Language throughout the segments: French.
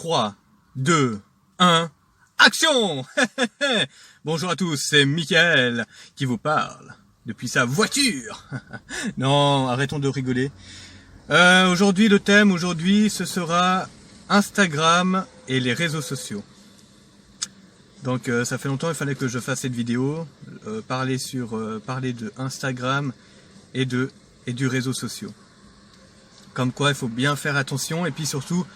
3, 2, 1, action. Bonjour à tous, c'est Mickaël qui vous parle depuis sa voiture. Non, arrêtons de rigoler. Aujourd'hui, le thème, ce sera Instagram et les réseaux sociaux. Donc ça fait longtemps, il fallait que je fasse cette vidéo, parler de Instagram et du réseau social. Comme quoi, il faut bien faire attention et puis surtout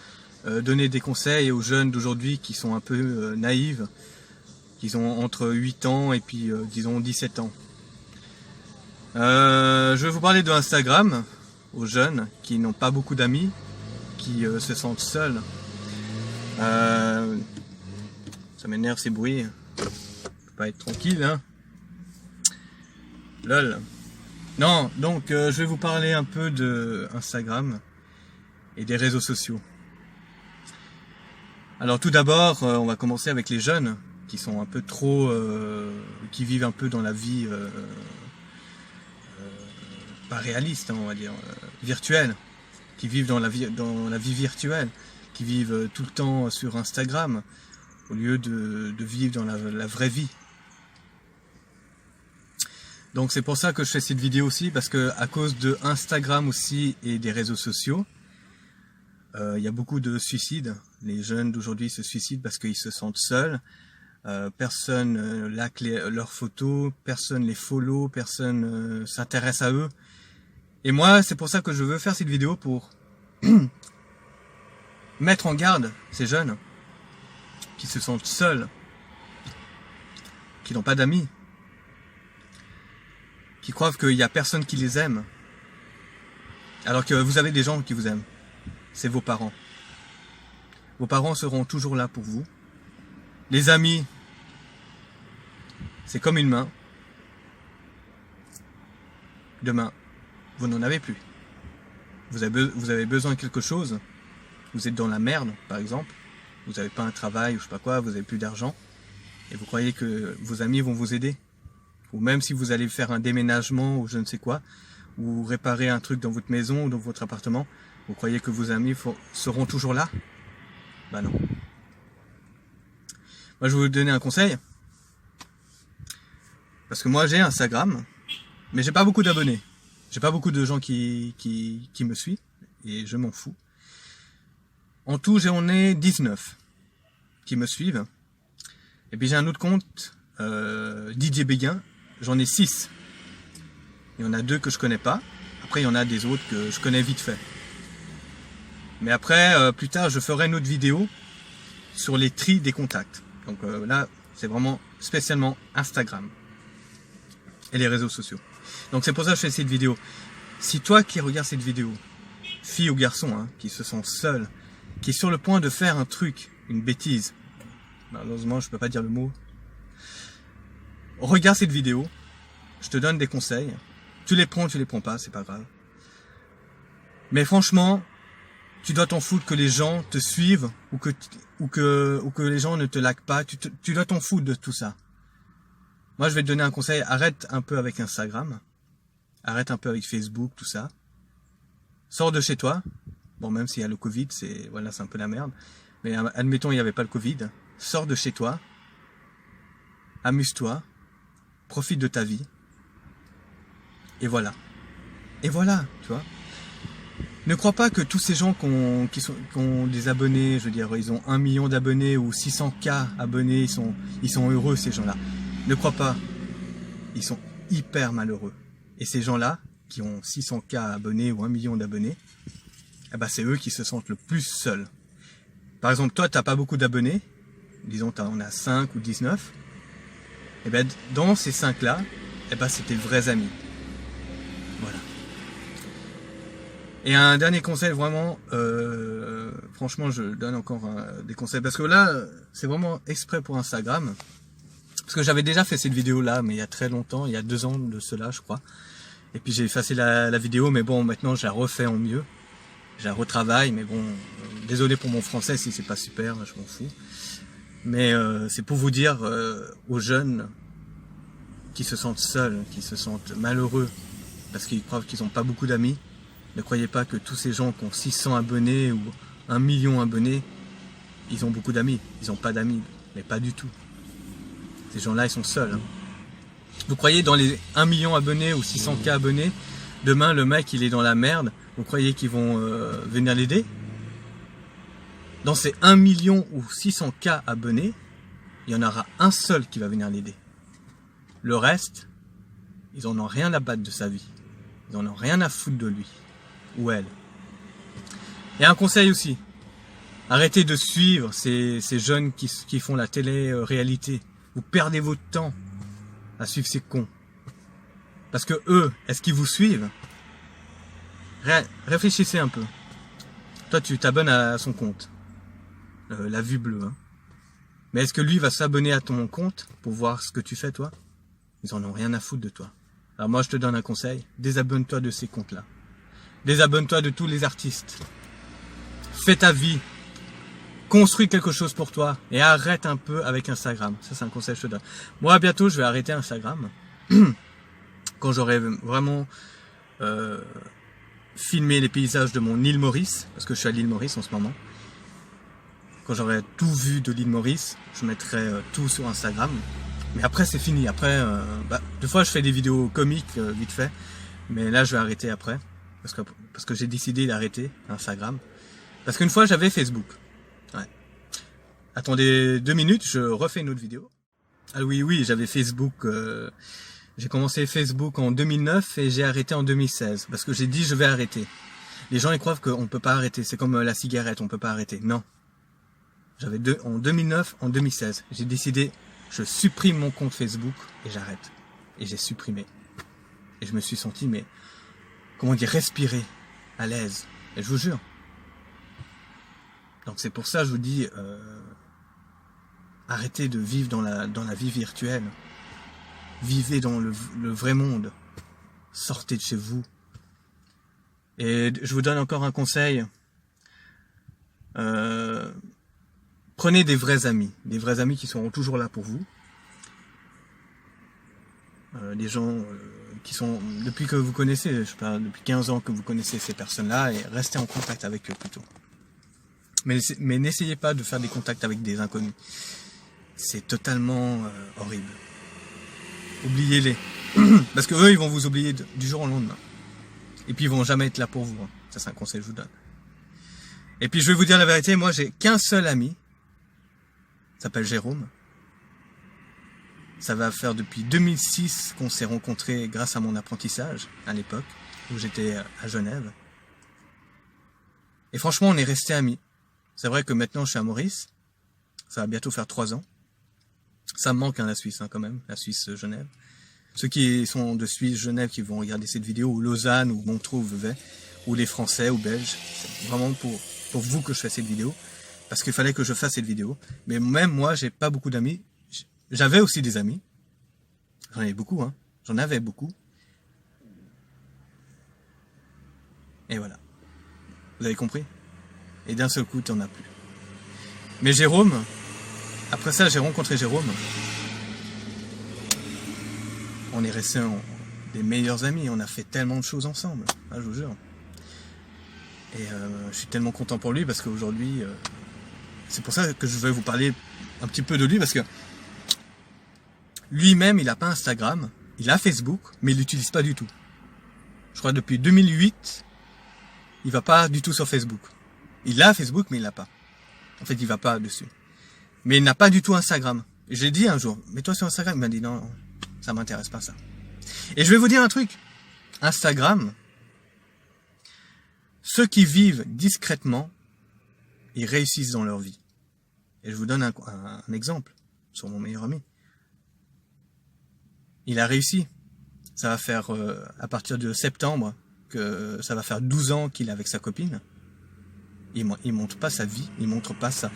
donner des conseils aux jeunes d'aujourd'hui qui sont un peu naïfs, qui ont entre 8 ans et puis disons 17 ans. Je vais vous parler de Instagram aux jeunes qui n'ont pas beaucoup d'amis, qui se sentent seuls. Ça m'énerve ces bruits. Je peux pas être tranquille, hein. Lol. Non, donc je vais vous parler un peu de Instagram et des réseaux sociaux. Alors tout d'abord, on va commencer avec les jeunes qui sont un peu trop, qui vivent un peu dans la vie pas réaliste, hein, on va dire, virtuelle, qui vivent dans la vie virtuelle, qui vivent tout le temps sur Instagram au lieu de vivre dans la vraie vie. Donc c'est pour ça que je fais cette vidéo aussi, parce que à cause de Instagram aussi et des réseaux sociaux, il y a beaucoup de suicides. Les jeunes d'aujourd'hui se suicident parce qu'ils se sentent seuls. Personne like leurs photos, personne les follow, personne s'intéresse à eux. Et moi, c'est pour ça que je veux faire cette vidéo, pour mettre en garde ces jeunes qui se sentent seuls, qui n'ont pas d'amis, qui croient qu'il n'y a personne qui les aime, alors que vous avez des gens qui vous aiment. C'est vos parents. Vos parents seront toujours là pour vous. Les amis, c'est comme une main. Demain, vous n'en avez plus. Vous avez besoin de quelque chose. Vous êtes dans la merde, par exemple. Vous n'avez pas un travail ou je sais pas quoi, vous n'avez plus d'argent. Et vous croyez que vos amis vont vous aider. Ou même si vous allez faire un déménagement ou je ne sais quoi, ou réparer un truc dans votre maison ou dans votre appartement, vous croyez que vos amis seront toujours là? Bah non. Moi je vais vous donner un conseil. Parce que moi j'ai Instagram, mais j'ai pas beaucoup d'abonnés. J'ai pas beaucoup de gens qui me suivent, et je m'en fous. En tout, j'en ai 19 qui me suivent. Et puis j'ai un autre compte, Didier Béguin, j'en ai 6. Il y en a 2 que je connais pas. Après, il y en a des autres que je connais vite fait. Mais après, plus tard, je ferai une autre vidéo sur les tris des contacts. Donc là, c'est vraiment spécialement Instagram et les réseaux sociaux. Donc c'est pour ça que je fais cette vidéo. Si toi qui regardes cette vidéo, fille ou garçon, hein, qui se sent seul, qui est sur le point de faire un truc, une bêtise, malheureusement je peux pas dire le mot, regarde cette vidéo, je te donne des conseils, tu les prends pas, c'est pas grave. Mais franchement, tu dois t'en foutre que les gens te suivent ou que les gens ne te likent pas, tu dois t'en foutre de tout ça. Moi je vais te donner un conseil, arrête un peu avec Instagram, arrête un peu avec Facebook, tout ça. Sors de chez toi. Bon, même s'il y a le Covid, c'est un peu la merde. Mais admettons, il n'y avait pas le Covid. Sors de chez toi. Amuse-toi. Profite de ta vie. Et voilà. Et voilà, tu vois. Ne crois pas que tous ces gens qui ont des abonnés, je veux dire, ils ont 1 million d'abonnés ou 600K abonnés, ils sont heureux, ces gens-là. Ne crois pas. Ils sont hyper malheureux. Et ces gens-là, qui ont 600K abonnés ou 1 million d'abonnés, eh ben c'est eux qui se sentent le plus seuls. Par exemple, toi, tu n'as pas beaucoup d'abonnés, disons tu en as 5 ou 19, et ben dans ces 5-là, eh ben c'est tes vrais amis. Voilà. Et un dernier conseil, vraiment, franchement, je donne encore des conseils, parce que là, c'est vraiment exprès pour Instagram, parce que j'avais déjà fait cette vidéo-là, mais il y a très longtemps, il y a 2 ans de cela, je crois. Et puis j'ai effacé la vidéo, mais bon, maintenant je la refais en mieux. Je la retravaille, mais bon, désolé pour mon français si c'est pas super, je m'en fous. Mais c'est pour vous dire aux jeunes qui se sentent seuls, qui se sentent malheureux, parce qu'ils croient qu'ils n'ont pas beaucoup d'amis, ne croyez pas que tous ces gens qui ont 600 abonnés ou 1 million d'abonnés, ils ont beaucoup d'amis. Ils n'ont pas d'amis, mais pas du tout. Ces gens-là, ils sont seuls. Hein. Vous croyez dans les 1 million abonnés ou 600K abonnés, demain le mec il est dans la merde, vous croyez qu'ils vont venir l'aider? Dans ces 1 million ou 600K abonnés, il y en aura un seul qui va venir l'aider. Le reste, ils en ont rien à battre de sa vie. Ils en ont rien à foutre de lui ou elle. Et un conseil aussi, arrêtez de suivre ces jeunes qui font la télé-réalité. Vous perdez votre temps à suivre ces cons. Parce que eux, est-ce qu'ils vous suivent? Réfléchissez un peu. Toi, tu t'abonnes à son compte. La vue bleue. Hein. Mais est-ce que lui va s'abonner à ton compte pour voir ce que tu fais, toi? Ils en ont rien à foutre de toi. Alors moi, je te donne un conseil. Désabonne-toi de ces comptes-là. Désabonne-toi de tous les artistes. Fais ta vie. Construis quelque chose pour toi. Et arrête un peu avec Instagram. Ça, c'est un conseil que je te donne. Moi, bientôt, je vais arrêter Instagram. Quand j'aurai vraiment filmé les paysages de mon île Maurice. Parce que je suis à l'île Maurice en ce moment. Quand j'aurai tout vu de l'île Maurice, je mettrai tout sur Instagram. Mais après, c'est fini. Après, des fois, je fais des vidéos comiques vite fait. Mais là, je vais arrêter après. Parce que j'ai décidé d'arrêter Instagram. Parce qu'une fois, j'avais Facebook. Ouais. Attendez 2 minutes, je refais une autre vidéo. Ah oui, j'avais Facebook. J'ai commencé Facebook en 2009 et j'ai arrêté en 2016. Parce que j'ai dit, je vais arrêter. Les gens, ils croient qu'on ne peut pas arrêter. C'est comme la cigarette, on ne peut pas arrêter. Non. J'avais en 2009, en 2016. J'ai décidé, je supprime mon compte Facebook et j'arrête. Et j'ai supprimé. Et je me suis senti, mais, comment dire, respirer, à l'aise. Et je vous jure. Donc c'est pour ça que je vous dis, arrêtez de vivre dans la vie virtuelle. Vivez dans le vrai monde. Sortez de chez vous. Et je vous donne encore un conseil. Prenez des vrais amis qui seront toujours là pour vous. Des gens qui sont, depuis que vous connaissez, je sais pas, depuis 15 ans que vous connaissez ces personnes-là, et restez en contact avec eux plutôt. Mais n'essayez pas de faire des contacts avec des inconnus. C'est totalement horrible. Oubliez-les. Parce que eux, ils vont vous oublier du jour au lendemain. Et puis ils vont jamais être là pour vous. Hein. Ça, c'est un conseil que je vous donne. Et puis je vais vous dire la vérité, moi j'ai qu'un seul ami. Il s'appelle Jérôme. Ça va faire depuis 2006 qu'on s'est rencontrés grâce à mon apprentissage, à l'époque, où j'étais à Genève. Et franchement, on est restés amis. C'est vrai que maintenant je suis à Maurice. Ça va bientôt faire 3 ans. Ça me manque, hein, la Suisse, hein, quand même, la Suisse-Genève. Ceux qui sont de Suisse-Genève, qui vont regarder cette vidéo, ou Lausanne, ou Montreux, ou Vevey, ou les Français, ou Belges, c'est vraiment pour vous que je fais cette vidéo. Parce qu'il fallait que je fasse cette vidéo. Mais même moi, j'ai pas beaucoup d'amis. J'avais aussi des amis. J'en avais beaucoup, hein. J'en avais beaucoup. Et voilà. Vous avez compris? Et d'un seul coup, t'en as plus. Mais Jérôme, après ça, j'ai rencontré Jérôme. On est restés des meilleurs amis. On a fait tellement de choses ensemble. Ah, je vous jure. Et je suis tellement content pour lui parce qu'aujourd'hui... c'est pour ça que je vais vous parler un petit peu de lui, parce que lui-même, il n'a pas Instagram, il a Facebook, mais il l'utilise pas du tout. Je crois que depuis 2008, il va pas du tout sur Facebook. Il a Facebook, mais il l'a pas. En fait, il va pas dessus. Mais il n'a pas du tout Instagram. J'ai dit un jour, mets-toi sur Instagram. Il m'a dit non, ça m'intéresse pas ça. Et je vais vous dire un truc. Instagram, ceux qui vivent discrètement, ils réussissent dans leur vie. Et je vous donne un exemple sur mon meilleur ami. Il a réussi. Ça va faire, à partir de septembre, que ça va faire 12 ans qu'il est avec sa copine. Il montre pas sa vie, il montre pas sa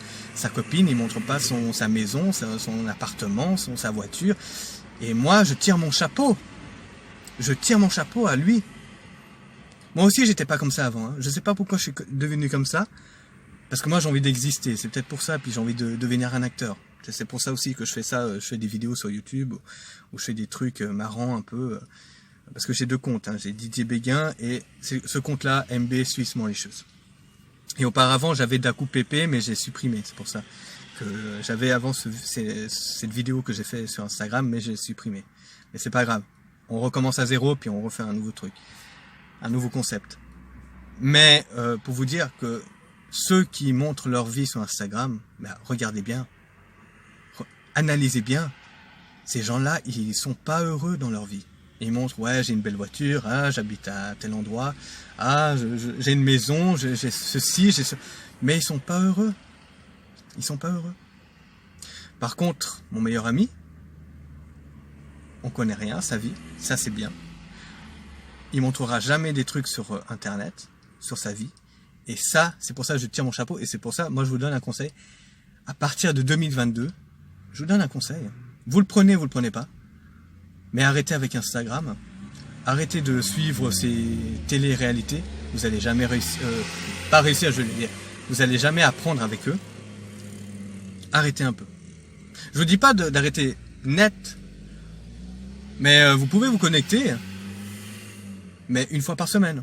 copine, il montre pas sa maison, son appartement, sa voiture. Et moi, je tire mon chapeau. Je tire mon chapeau à lui. Moi aussi, j'étais pas comme ça avant. Hein. Je sais pas pourquoi je suis devenu comme ça. Parce que moi, j'ai envie d'exister. C'est peut-être pour ça. Puis j'ai envie de devenir un acteur. C'est pour ça aussi que je fais ça. Je fais des vidéos sur YouTube où je fais des trucs marrants un peu. Parce que j'ai 2 comptes. Hein. J'ai Didier Béguin et ce compte-là, MB Suisse Mauritius. Et auparavant, j'avais Daku Pépé, mais j'ai supprimé. C'est pour ça que j'avais avant cette vidéo que j'ai fait sur Instagram, mais j'ai supprimé. Mais c'est pas grave. On recommence à zéro, puis on refait un nouveau truc. Un nouveau concept. Mais pour vous dire que ceux qui montrent leur vie sur Instagram, bah, regardez bien. Analysez bien. Ces gens-là, ils sont pas heureux dans leur vie. Ils montrent, ouais, j'ai une belle voiture, ah, j'habite à tel endroit, ah, j'ai une maison, j'ai ceci, j'ai ce... Mais ils sont pas heureux. Ils sont pas heureux. Par contre, mon meilleur ami, on connaît rien, sa vie, ça c'est bien. Il montrera jamais des trucs sur Internet, sur sa vie. Et ça, c'est pour ça que je tire mon chapeau, et c'est pour ça, moi je vous donne un conseil. À partir de 2022, je vous donne un conseil. Vous le prenez pas. Mais arrêtez avec Instagram. Arrêtez de suivre ces télé-réalités. Vous allez jamais réussir, pas réussir, je veux dire. Vous allez jamais apprendre avec eux. Arrêtez un peu. Je vous dis pas d'arrêter net. Mais vous pouvez vous connecter. Mais une fois par semaine.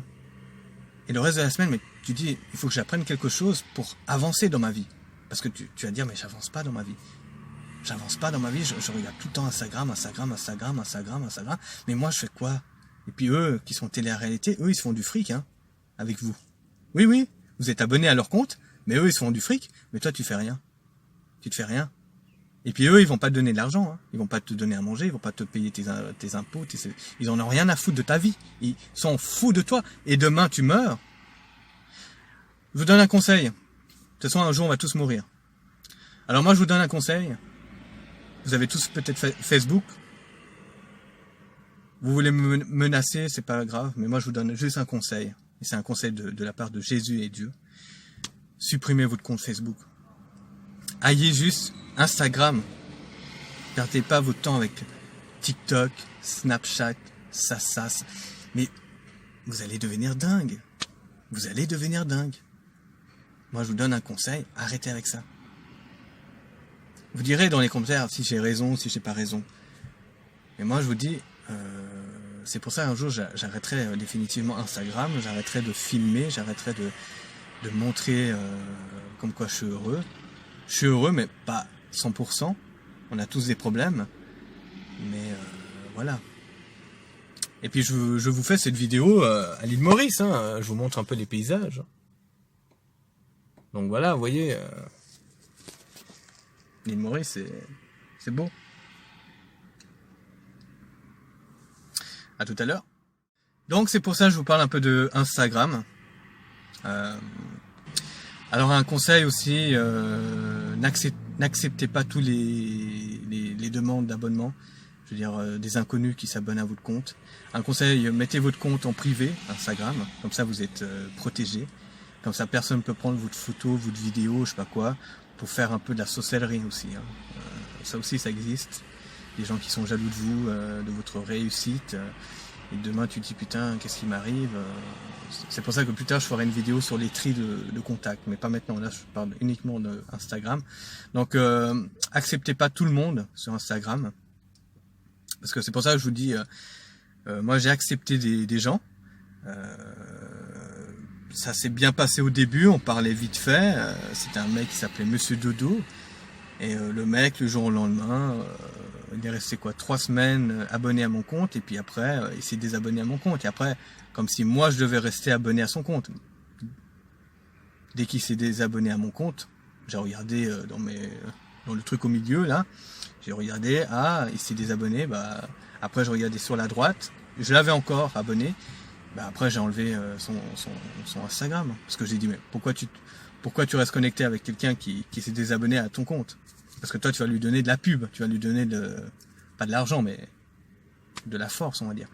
Et le reste de la semaine, mais tu dis, il faut que j'apprenne quelque chose pour avancer dans ma vie. Parce que tu vas dire, mais j'avance pas dans ma vie. J'avance pas dans ma vie, je regarde tout le temps Instagram. Mais moi, je fais quoi? Et puis eux, qui sont télé-réalité, eux, ils se font du fric, hein, avec vous. Oui, vous êtes abonnés à leur compte, mais eux, ils se font du fric. Mais toi, tu fais rien. Tu te fais rien. Et puis eux, ils vont pas te donner de l'argent, hein. Ils vont pas te donner à manger, ils vont pas te payer tes impôts. Ils en ont rien à foutre de ta vie. Ils s'en foutent de toi. Et demain, tu meurs. Je vous donne un conseil. De toute façon, un jour, on va tous mourir. Alors moi, je vous donne un conseil. Vous avez tous peut-être Facebook. Vous voulez me menacer, c'est pas grave, mais moi je vous donne juste un conseil. Et c'est un conseil de la part de Jésus et Dieu. Supprimez votre compte Facebook. Ayez juste Instagram. Perdez pas votre temps avec TikTok, Snapchat, ça. Mais vous allez devenir dingue. Vous allez devenir dingue. Moi je vous donne un conseil, arrêtez avec ça. Vous direz dans les commentaires si j'ai raison, si j'ai pas raison. Mais moi je vous dis, c'est pour ça un jour j'arrêterai définitivement Instagram, j'arrêterai de filmer, j'arrêterai de montrer comme quoi je suis heureux. Je suis heureux mais pas 100%. On a tous des problèmes. Mais voilà. Et puis je vous fais cette vidéo à l'île Maurice, hein. Je vous montre un peu les paysages. Donc voilà, vous voyez... l'île Maurice, c'est beau. À tout à l'heure. Donc c'est pour ça que je vous parle un peu de Instagram. Alors un conseil aussi, n'acceptez pas tous les demandes d'abonnement. Je veux dire, des inconnus qui s'abonnent à votre compte. Un conseil, mettez votre compte en privé, Instagram. Comme ça vous êtes protégé. Comme ça personne ne peut prendre votre photo, votre vidéo, je sais pas quoi, pour faire un peu de la sorcellerie aussi. Hein. Ça aussi, ça existe. Des gens qui sont jaloux de vous, de votre réussite. Et demain, tu te dis, putain, qu'est-ce qui m'arrive? C'est pour ça que plus tard, je ferai une vidéo sur les tris de contacts. Mais pas maintenant, là, je parle uniquement d'Instagram. Donc, acceptez pas tout le monde sur Instagram. Parce que c'est pour ça que je vous dis, moi, j'ai accepté des gens. Ça s'est bien passé au début, on parlait vite fait. C'était un mec qui s'appelait Monsieur Dodo. Et le mec, le jour au lendemain, il est resté 3 semaines abonné à mon compte. Et puis après, il s'est désabonné à mon compte. Et après, comme si moi, je devais rester abonné à son compte. Dès qu'il s'est désabonné à mon compte, j'ai regardé dans le truc au milieu, là. J'ai regardé, il s'est désabonné. Bah, après, je regardais sur la droite. Je l'avais encore abonné. Bah après j'ai enlevé son Instagram parce que j'ai dit mais pourquoi tu restes connecté avec quelqu'un qui s'est désabonné à ton compte? Parce que toi tu vas lui donner de la pub, tu vas lui donner pas de l'argent mais de la force on va dire.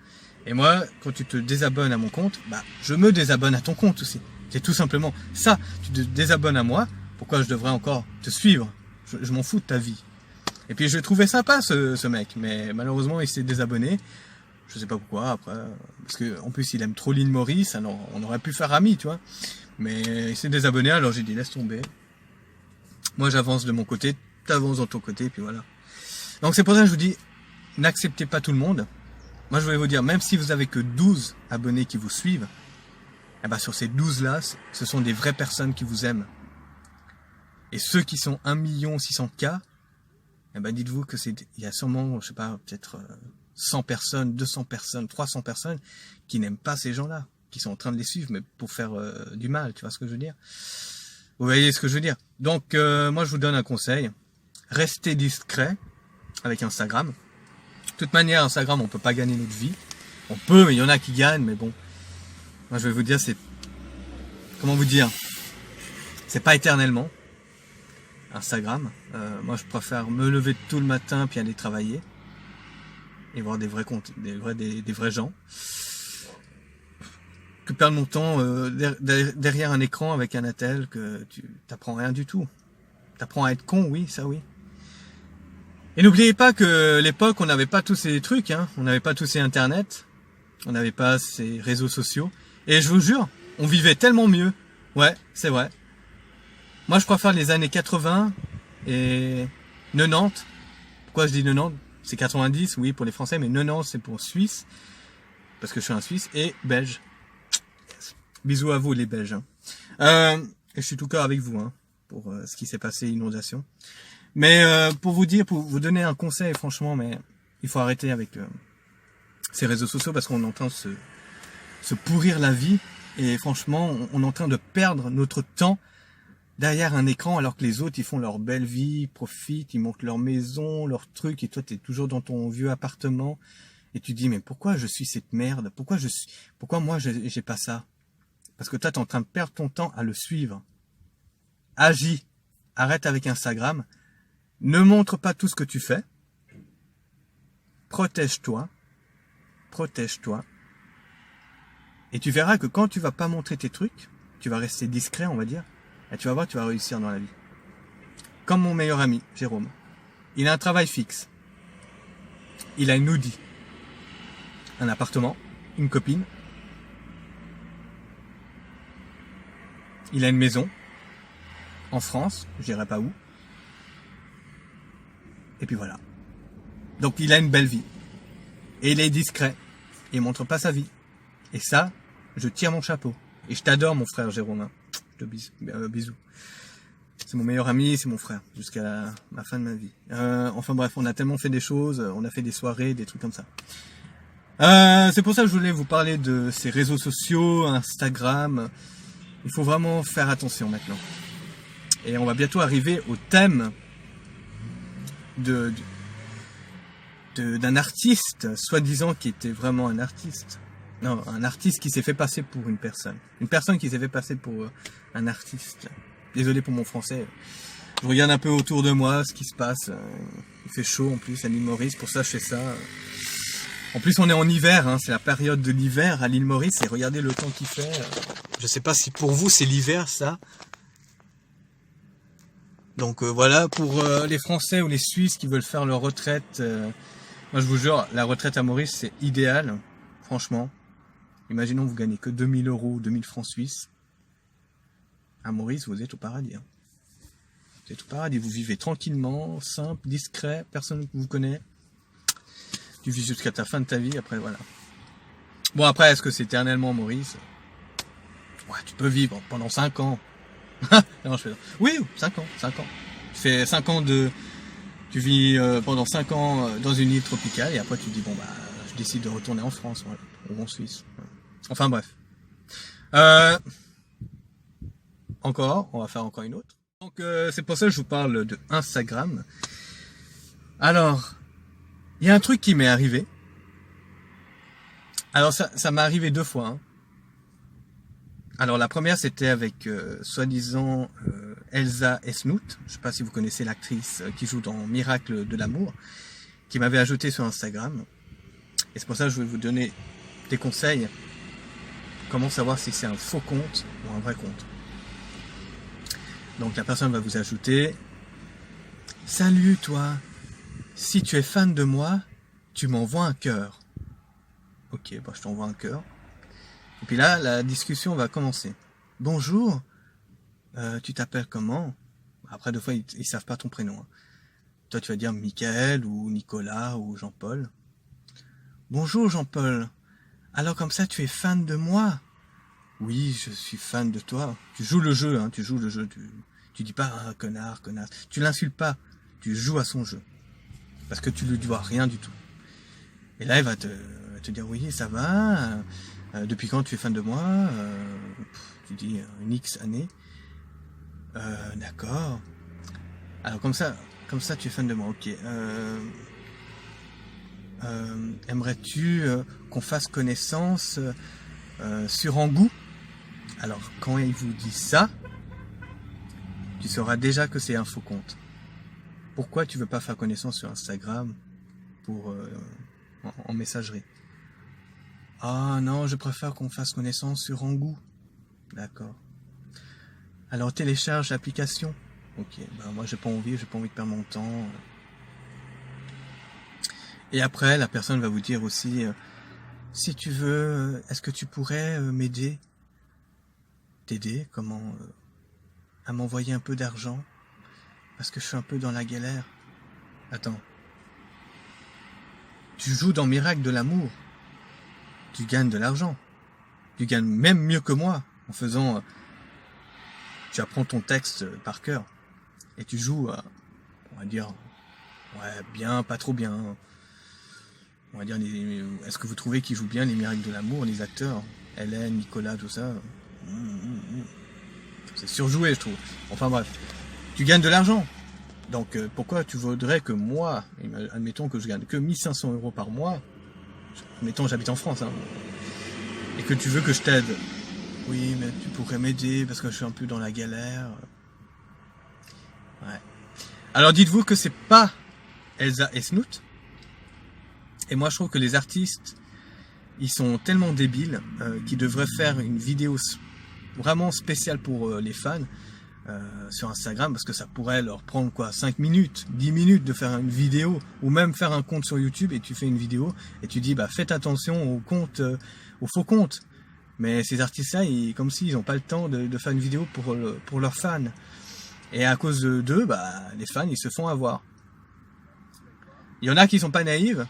Et moi quand tu te désabonnes à mon compte, bah je me désabonne à ton compte aussi. C'est tout simplement ça, tu te désabonnes à moi, pourquoi je devrais encore te suivre? Je m'en fous de ta vie. Et puis je trouvais sympa ce mec, mais malheureusement il s'est désabonné. Je sais pas pourquoi après, parce que en plus il aime trop l'île Maurice, alors on aurait pu faire ami, tu vois. Mais il s'est désabonné, alors j'ai dit laisse tomber. Moi j'avance de mon côté, t'avances de ton côté, puis voilà. Donc c'est pour ça que je vous dis, n'acceptez pas tout le monde. Moi je voulais vous dire, même si vous avez que 12 abonnés qui vous suivent, eh ben sur ces 12-là, ce sont des vraies personnes qui vous aiment. Et ceux qui sont 1 600 000, eh ben dites-vous que il y a sûrement, je sais pas, peut-être 100 personnes, 200 personnes, 300 personnes qui n'aiment pas ces gens-là, qui sont en train de les suivre, mais pour faire du mal, tu vois ce que je veux dire? Vous voyez ce que je veux dire? Donc, moi, je vous donne un conseil. Restez discret avec Instagram. De toute manière, Instagram, on peut pas gagner notre vie. On peut, mais il y en a qui gagnent, mais bon. Moi, je vais vous dire, comment vous dire? C'est pas éternellement. Instagram. Moi, je préfère me lever tôt le matin puis aller travailler et voir des vrais comptes, des vrais gens, que perdre mon temps derrière un écran avec un attel que tu t'apprends rien du tout. T'apprends à être con, oui, ça oui. Et n'oubliez pas que l'époque, on n'avait pas tous ces trucs, hein. On n'avait pas tous ces internet, on n'avait pas ces réseaux sociaux. Et je vous jure, on vivait tellement mieux. Ouais, c'est vrai. Moi, je préfère les années 80 et 90. Pourquoi je dis 90? C'est 90, oui, pour les Français, mais 90, c'est pour Suisse. Parce que je suis un Suisse. Et Belge. Bisous à vous, les Belges. Hein. Et je suis tout cœur avec vous, hein, pour ce qui s'est passé, inondation. Mais pour vous dire, pour vous donner un conseil, franchement, mais il faut arrêter avec ces réseaux sociaux parce qu'on est en train de se pourrir la vie. Et franchement, on est en train de perdre notre temps derrière un écran alors que les autres ils font leur belle vie, ils profitent, ils montent leur maison, leurs trucs et toi tu es toujours dans ton vieux appartement et tu te dis mais pourquoi je suis cette merde? Pourquoi moi j'ai pas ça? Parce que toi tu es en train de perdre ton temps à le suivre. Agis, arrête avec Instagram, ne montre pas tout ce que tu fais. Protège-toi et tu verras que quand tu vas pas montrer tes trucs, tu vas rester discret, on va dire. Et tu vas voir, tu vas réussir dans la vie. Comme mon meilleur ami, Jérôme. Il a un travail fixe. Il a une Audi. Un appartement. Une copine. Il a une maison. En France. Je dirais pas où. Et puis voilà. Donc il a une belle vie. Et il est discret. Il montre pas sa vie. Et ça, je tire mon chapeau. Et je t'adore, mon frère Jérôme. Je te bisous. C'est mon meilleur ami, c'est mon frère, jusqu'à la fin de ma vie. Enfin bref, on a tellement fait des choses, on a fait des soirées, des trucs comme ça. C'est pour ça que je voulais vous parler de ces réseaux sociaux, Instagram. Il faut vraiment faire attention maintenant. Et on va bientôt arriver au thème d'un artiste, soi-disant qui était vraiment un artiste. Non, un artiste qui s'est fait passer pour une personne. Une personne qui s'est fait passer pour un artiste. Désolé pour mon français. Je regarde un peu autour de moi ce qui se passe. Il fait chaud en plus à l'île Maurice, pour ça je fais ça. En plus on est en hiver, hein, c'est la période de l'hiver à l'île Maurice et regardez le temps qu'il fait. Je sais pas si pour vous c'est l'hiver ça. Donc voilà, pour les Français ou les Suisses qui veulent faire leur retraite, moi je vous jure, la retraite à Maurice c'est idéal, franchement. Imaginons vous gagnez que 2000 €, 2000 francs suisses. À Maurice, vous êtes au paradis. Hein. Vous êtes au paradis, vous vivez tranquillement, simple, discret, personne ne vous connaît. Tu vis jusqu'à ta fin de ta vie, après voilà. Bon après, est-ce que c'est éternellement Maurice? Ouais, tu peux vivre pendant 5 ans. Non, oui, 5 ans, 5 ans. Tu fais 5 ans Tu vis pendant 5 ans dans une île tropicale et après tu te dis bon bah je décide de retourner en France, voilà, ou en Suisse. Voilà. Enfin bref. On va faire encore une autre. Donc c'est pour ça que je vous parle de Instagram. Alors, il y a un truc qui m'est arrivé. Alors ça m'est arrivé 2 fois. Hein. Alors la première c'était avec soi-disant Elsa Esnout. Je sais pas si vous connaissez l'actrice qui joue dans Miracle de l'amour, qui m'avait ajouté sur Instagram. Et c'est pour ça que je vais vous donner des conseils. Comment savoir si c'est un faux compte ou un vrai compte. Donc la personne va vous ajouter. Salut toi, si tu es fan de moi, tu m'envoies un cœur. Ok, bah je t'envoie un cœur. Et puis là, la discussion va commencer. Bonjour, tu t'appelles comment? Après, 2 fois, ils savent pas ton prénom. Hein. Toi, tu vas dire Michael ou Nicolas ou Jean-Paul. Bonjour Jean-Paul, alors comme ça, tu es fan de moi? oui, je suis fan de toi. Tu joues le jeu, hein, tu joues le jeu. Tu dis pas ah, connard, connasse. Tu l'insultes pas. Tu joues à son jeu. Parce que tu lui dois rien du tout. Et là, elle va te dire oui, ça va. Depuis quand tu es fan de moi? Tu dis une X année. D'accord. Alors comme ça, tu es fan de moi. Ok. Aimerais-tu qu'on fasse connaissance sur Angout? Alors, quand il vous dit ça, tu sauras déjà que c'est un faux compte. Pourquoi tu veux pas faire connaissance sur Instagram pour en messagerie? Ah non, je préfère qu'on fasse connaissance sur Angout. D'accord. Alors télécharge l'application. Ok, ben moi j'ai pas envie de perdre mon temps. Et après, la personne va vous dire aussi, si tu veux, est-ce que tu pourrais m'aider? T'aider? Comment? À m'envoyer un peu d'argent? Parce que je suis un peu dans la galère. Attends. Tu joues dans Miracle de l'amour. Tu gagnes de l'argent. Tu gagnes même mieux que moi en faisant... tu apprends ton texte par cœur. Et tu joues, on va dire, ouais, bien, pas trop bien. On va dire, est-ce que vous trouvez qu'ils jouent bien les Miracles de l'amour, les acteurs? Hélène, Nicolas, tout ça. C'est surjoué, je trouve. Enfin bref, tu gagnes de l'argent. Donc pourquoi tu voudrais que moi, admettons que je gagne que 1500 € par mois, admettons j'habite en France, hein, et que tu veux que je t'aide? Oui, mais tu pourrais m'aider parce que je suis un peu dans la galère. Ouais. Alors dites-vous que c'est pas Elsa et Snoot. Et moi je trouve que les artistes, ils sont tellement débiles qu'ils devraient faire une vidéo vraiment spéciale pour les fans sur Instagram, parce que ça pourrait leur prendre quoi, 5 minutes, 10 minutes de faire une vidéo, ou même faire un compte sur YouTube et tu fais une vidéo et tu dis bah faites attention aux comptes, aux faux comptes. Mais ces artistes-là, comme s'ils n'ont pas le temps de faire une vidéo pour leurs fans. Et à cause d'eux, bah les fans ils se font avoir. Il y en a qui sont pas naïves,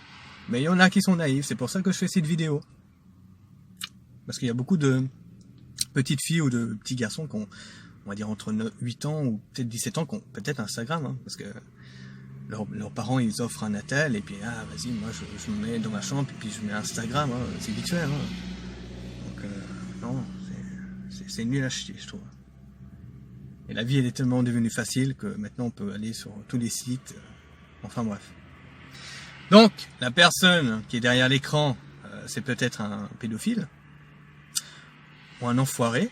mais il y en a qui sont naïfs. C'est pour ça que je fais cette vidéo. Parce qu'il y a beaucoup de petites filles ou de petits garçons qui ont, on va dire, entre 8 ans ou peut-être 17 ans, qui ont peut-être Instagram. Hein, parce que leurs parents, ils offrent un attel. Et puis, ah, vas-y, moi, je me mets dans ma chambre. Et puis, je mets Instagram. Hein, c'est vite fait. Hein. Donc, non, c'est nul à chier, je trouve. Et la vie, elle est tellement devenue facile que maintenant, on peut aller sur tous les sites. Enfin, bref. Donc, la personne qui est derrière l'écran, c'est peut-être un pédophile, ou un enfoiré,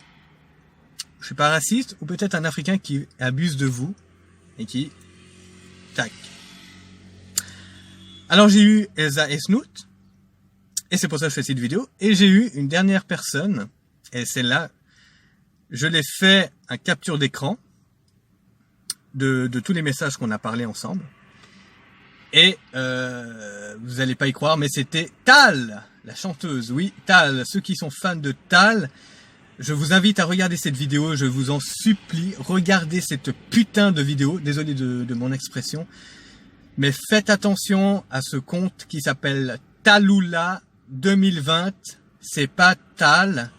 je suis pas raciste, ou peut-être un Africain qui abuse de vous, et qui... tac. Alors j'ai eu Elsa et Snoot, et c'est pour ça que je fais cette vidéo, et j'ai eu une dernière personne, et celle-là, je l'ai fait un capture d'écran de tous les messages qu'on a parlé ensemble. Et vous allez pas y croire, mais c'était Tal, la chanteuse. Oui, Tal. Ceux qui sont fans de Tal, je vous invite à regarder cette vidéo. Je vous en supplie, regardez cette putain de vidéo. Désolé de mon expression, mais faites attention à ce compte qui s'appelle Talula 2020. C'est pas Tal.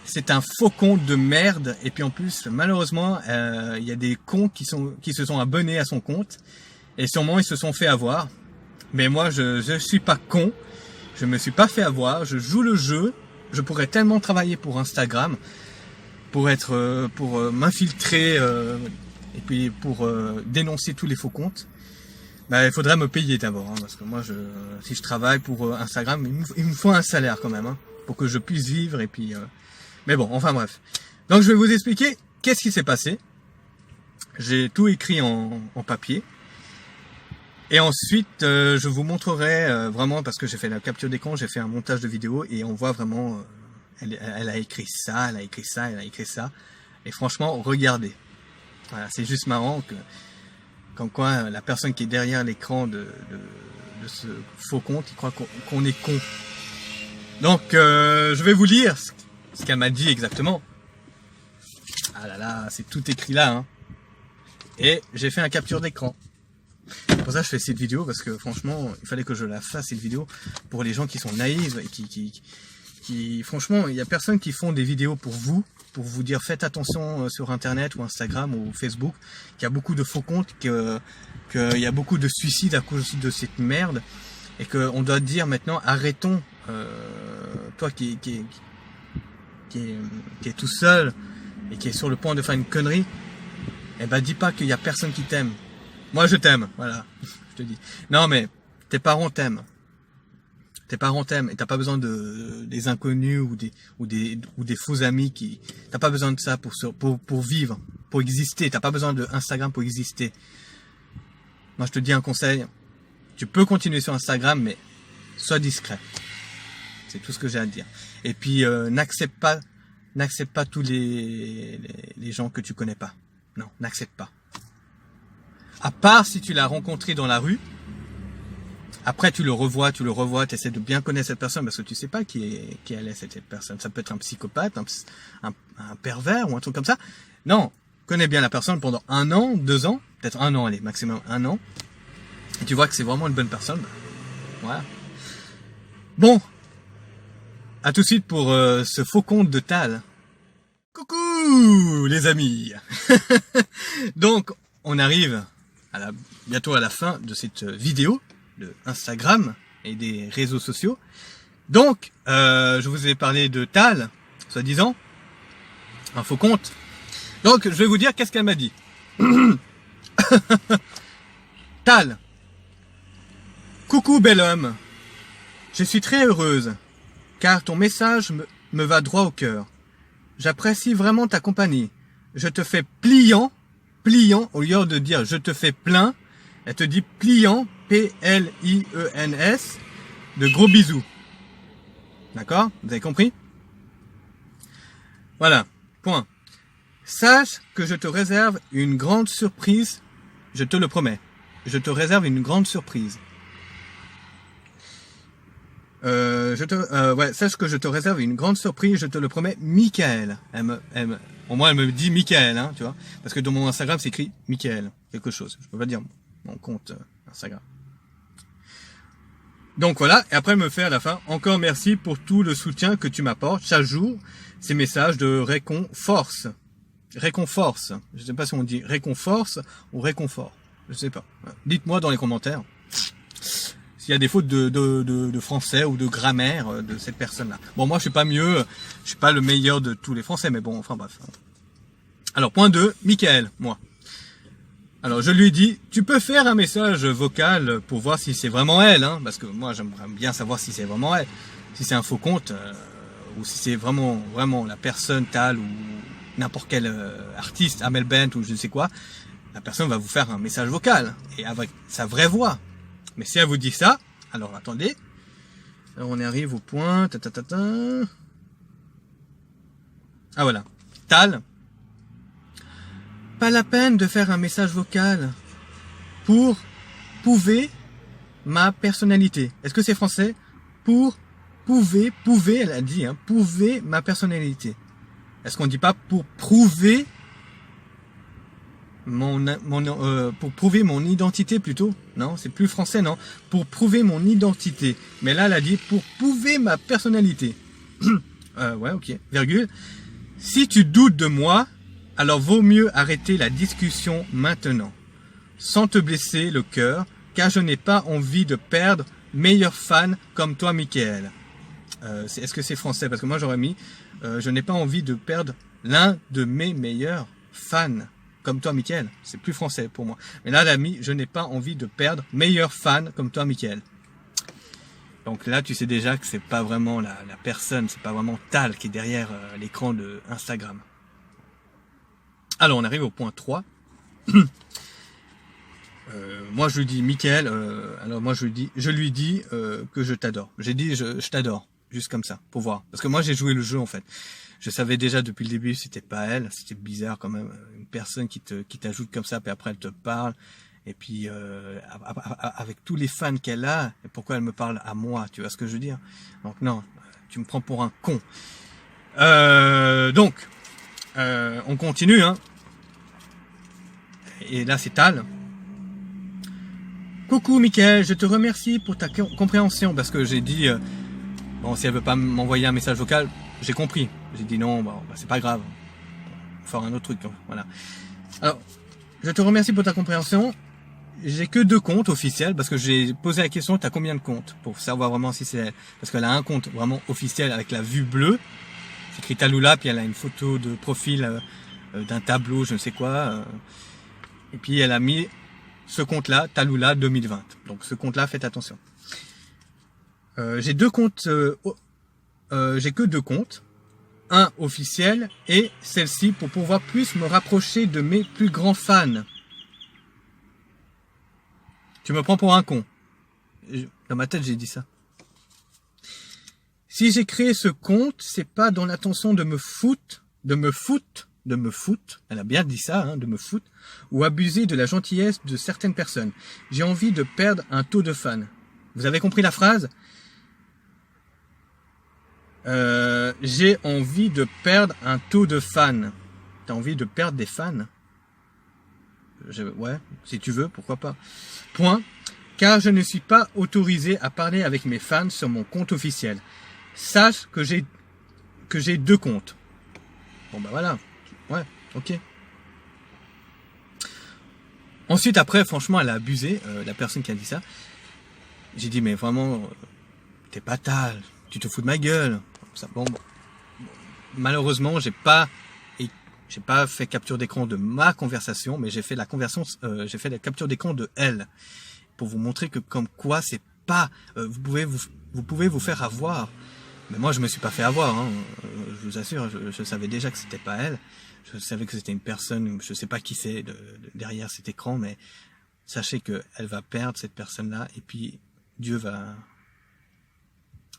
C'est un faux compte de merde. Et puis en plus, malheureusement, il y a des comptes qui se sont abonnés à son compte. Et sûrement ils se sont fait avoir. Mais moi je suis pas con. Je me suis pas fait avoir. Je joue le jeu. Je pourrais tellement travailler pour Instagram, pour m'infiltrer et puis pour dénoncer tous les faux comptes. Bah, il faudrait me payer d'abord, hein, parce que moi si je travaille pour Instagram, il me faut un salaire quand même, hein, pour que je puisse vivre. Et puis mais bon, enfin bref. Donc je vais vous expliquer qu'est-ce qui s'est passé. J'ai tout écrit en papier. Et ensuite, je vous montrerai vraiment, parce que j'ai fait la capture d'écran, j'ai fait un montage de vidéo et on voit vraiment, elle a écrit ça, elle a écrit ça, elle a écrit ça. Et franchement, regardez. Voilà, c'est juste marrant que, comme quoi la personne qui est derrière l'écran de ce faux compte, il croit qu'on est con. Donc, je vais vous lire ce qu'elle m'a dit exactement. Ah là là, c'est tout écrit là. Hein. Et j'ai fait un capture d'écran. C'est pour ça que je fais cette vidéo, parce que franchement, il fallait que je la fasse cette vidéo pour les gens qui sont naïfs et qui franchement, il y a personne qui font des vidéos pour vous dire faites attention sur Internet ou Instagram ou Facebook, qu'il y a beaucoup de faux comptes, qu'il y a beaucoup de suicides à cause de cette merde, et qu'on doit dire maintenant arrêtons. Toi qui est tout seul et qui est sur le point de faire une connerie, eh ben dis pas qu'il y a personne qui t'aime. Moi je t'aime, voilà, je te dis. Non mais tes parents t'aiment. Tes parents t'aiment et t'as pas besoin des inconnus ou des faux amis t'as pas besoin de ça pour vivre, pour exister. T'as pas besoin de Instagram pour exister. Moi je te dis un conseil, tu peux continuer sur Instagram mais sois discret. C'est tout ce que j'ai à te dire. Et puis n'accepte pas tous les gens que tu connais pas. Non, n'accepte pas. À part si tu l'as rencontré dans la rue. Après, tu le revois, tu essaies de bien connaître cette personne parce que tu sais pas qui elle est cette personne. Ça peut être un psychopathe, un pervers ou un truc comme ça. Non, connais bien la personne pendant 1 an, 2 ans, peut-être 1 an, allez, maximum 1 an. Et tu vois que c'est vraiment une bonne personne. Voilà. Bon, à tout de suite pour ce faux compte de Tal. Coucou les amis. Donc, on arrive bientôt à la fin de cette vidéo de Instagram et des réseaux sociaux. Donc, je vous ai parlé de Tal, soi-disant, un faux compte. Donc, je vais vous dire qu'est-ce qu'elle m'a dit. Tal, coucou bel homme, je suis très heureuse, car ton message me va droit au cœur. J'apprécie vraiment ta compagnie. Je te fais pliant, au lieu de dire je te fais plein, elle te dit pliant, P-L-I-E-N-S, de gros bisous. D'accord? Vous avez compris? Voilà, point. Sache que je te réserve une grande surprise, je te le promets. Je te réserve une grande surprise. Sache que je te réserve une grande surprise, je te le promets, Michael. Au moins elle me dit Michael, hein, tu vois. Parce que dans mon Instagram c'est écrit Michael, quelque chose. Je peux pas dire mon compte Instagram. Donc voilà, et après elle me fait à la fin, encore merci pour tout le soutien que tu m'apportes chaque jour, ces messages de réconforce. Réconforce. Je sais pas si on dit réconforce ou réconfort. Je sais pas. Dites-moi dans les commentaires s'il y a des fautes de français ou de grammaire de cette personne-là. Bon, moi je suis pas mieux, je suis pas le meilleur de tous les français, mais bon, enfin bref. Alors, point 2, Michael, moi. Alors, je lui ai dit, tu peux faire un message vocal pour voir si c'est vraiment elle, hein, parce que moi j'aimerais bien savoir si c'est vraiment elle, si c'est un faux compte, ou si c'est vraiment la personne Tal ou n'importe quel artiste, Amel Bent ou je ne sais quoi, la personne va vous faire un message vocal, et avec sa vraie voix. Mais si elle vous dit ça, alors attendez, alors on arrive au point, ah voilà, Tal, pas la peine de faire un message vocal pour prouver ma personnalité. Est-ce que c'est français? Pour prouver, elle a dit, hein, prouver ma personnalité. Est-ce qu'on dit pas pour prouver pour prouver mon identité plutôt? Non, c'est plus français, non? Pour prouver mon identité. Mais là, elle a dit pour prouver ma personnalité. Ouais, ok. Virgule. Si tu doutes de moi, alors vaut mieux arrêter la discussion maintenant, sans te blesser le cœur, car je n'ai pas envie de perdre meilleur fan comme toi, Michael. Est-ce que c'est français? Parce que moi, j'aurais mis je n'ai pas envie de perdre l'un de mes meilleurs fans. Comme toi, Michael. C'est plus français pour moi. Mais là, l'ami, je n'ai pas envie de perdre meilleur fan comme toi, Michael. Donc là, tu sais déjà que c'est pas vraiment la personne, c'est pas vraiment Tal qui est derrière l'écran de Instagram. Alors, on arrive au point 3. Moi, je lui dis, Michael, alors moi, je lui dis que je t'adore. J'ai dit, je t'adore. Juste comme ça, pour voir. Parce que moi, j'ai joué le jeu, en fait. Je savais déjà depuis le début, c'était pas elle. C'était bizarre quand même. Une personne qui t'ajoute comme ça, puis après elle te parle. Et puis, avec tous les fans qu'elle a, et pourquoi elle me parle à moi? Tu vois ce que je veux dire? Donc non, tu me prends pour un con. Donc, on continue, hein. Et là, c'est Tal. Coucou, Michael, je te remercie pour ta compréhension, parce que j'ai dit... Bon, si elle veut pas m'envoyer un message vocal, j'ai compris. J'ai dit non, bon, bah, c'est pas grave. On va faire un autre truc. Voilà. Alors, je te remercie pour ta compréhension. J'ai que 2 comptes officiels parce que j'ai posé la question, t'as combien de comptes? Pour savoir vraiment si c'est elle. Parce qu'elle a un compte vraiment officiel avec la vue bleue. C'est écrit Talula, puis elle a une photo de profil d'un tableau, je ne sais quoi. Et puis elle a mis ce compte-là, Talula 2020. Donc ce compte-là, faites attention. J'ai 2 comptes, j'ai que 2 comptes. Un officiel et celle-ci pour pouvoir plus me rapprocher de mes plus grands fans. Tu me prends pour un con. Dans ma tête, j'ai dit ça. Si j'ai créé ce compte, c'est pas dans l'intention de me foutre, elle a bien dit ça, hein, de me foutre, ou abuser de la gentillesse de certaines personnes. J'ai envie de perdre un taux de fans. Vous avez compris la phrase? J'ai envie de perdre un taux de fans. T'as envie de perdre des fans? Ouais, si tu veux, pourquoi pas. Point. Car je ne suis pas autorisé à parler avec mes fans sur mon compte officiel. Sache que j'ai 2 comptes. Bon bah voilà. Ouais, ok. Ensuite, après, franchement, elle a abusé, la personne qui a dit ça. J'ai dit, mais vraiment, t'es pas tal, tu te fous de ma gueule. Ça, bon, malheureusement, j'ai pas fait capture d'écran de ma conversation, mais j'ai fait la capture d'écran de elle pour vous montrer que comme quoi c'est pas, vous pouvez vous faire avoir. Mais moi, je me suis pas fait avoir. Hein. Je vous assure, je savais déjà que c'était pas elle. Je savais que c'était une personne, je sais pas qui c'est derrière cet écran, mais sachez que elle va perdre cette personne-là et puis Dieu va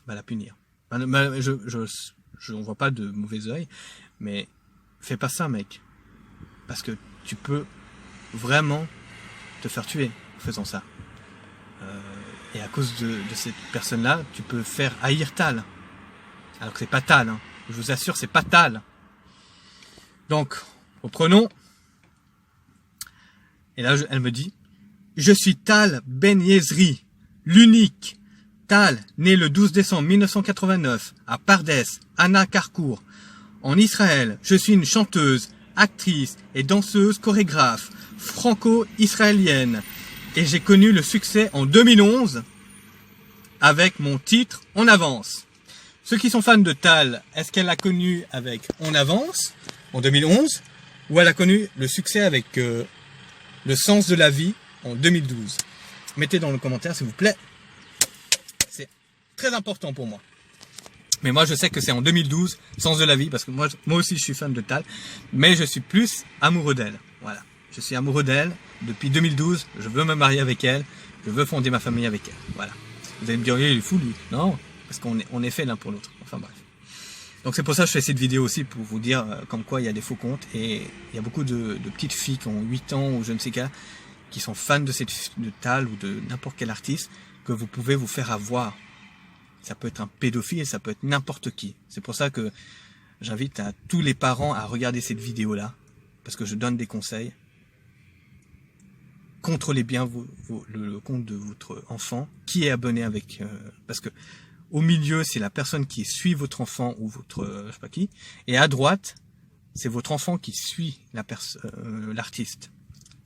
la punir. Je vois pas de mauvais œil, mais fais pas ça, mec. Parce que tu peux vraiment te faire tuer en faisant ça. Et à cause de cette personne-là, tu peux faire haïr Tal. Alors que c'est pas Tal. Hein. Je vous assure, c'est pas Tal. Donc, reprenons. Et là, elle me dit, je suis Tal Ben Yezri, l'unique. Tal, né le 12 décembre 1989 à Pardes, Anna Karkour, en Israël. Je suis une chanteuse, actrice et danseuse chorégraphe franco-israélienne. Et j'ai connu le succès en 2011 avec mon titre En Avance. Ceux qui sont fans de Tal, est-ce qu'elle l'a connu avec En Avance en 2011 ou elle a connu le succès avec Le Sens de la Vie en 2012? Mettez dans le commentaire s'il vous plaît. C'est très important pour moi. Mais moi je sais que c'est en 2012, Sens de la Vie, parce que moi aussi je suis fan de Tal, mais je suis plus amoureux d'elle. Voilà. Je suis amoureux d'elle depuis 2012, je veux me marier avec elle, je veux fonder ma famille avec elle. Voilà. Vous allez me dire, il est fou lui. Non, parce qu'on est fait l'un pour l'autre. Enfin bref. Donc c'est pour ça que je fais cette vidéo aussi, pour vous dire comme quoi il y a des faux comptes. Et il y a beaucoup de petites filles qui ont 8 ans ou je ne sais quoi, qui sont fans de Tal ou de n'importe quel artiste, que vous pouvez vous faire avoir. Ça peut être un pédophile, ça peut être n'importe qui. C'est pour ça que j'invite à tous les parents à regarder cette vidéo-là, parce que je donne des conseils. Contrôlez bien le compte de votre enfant, qui est abonné avec... parce que au milieu, c'est la personne qui suit votre enfant ou votre... je sais pas qui. Et à droite, c'est votre enfant qui suit l'artiste.